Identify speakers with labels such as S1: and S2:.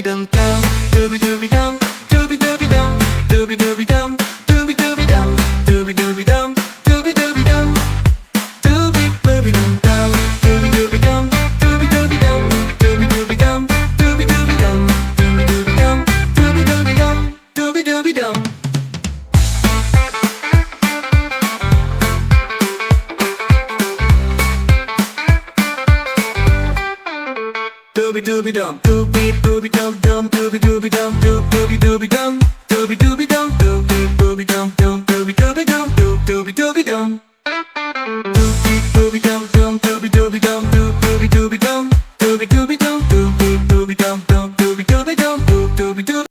S1: dum dum, Dubi Dubi Dum, Dubi Dubi Dum, Dubi Dubi Dum, Dubi Dubi Dum, Dubi Dubi Dum, Dubi Dubi Dum, Dubi Dubi Dum Dum, Dubi Dubi Dum, Dubi Dubi Dum, Dubi Dubi Dum, Dubi Dubi Dum, Dubi Dubi Dum, Dubi Dubi Dum, Dubi Dubi Dum. Dubi Dubi Dum.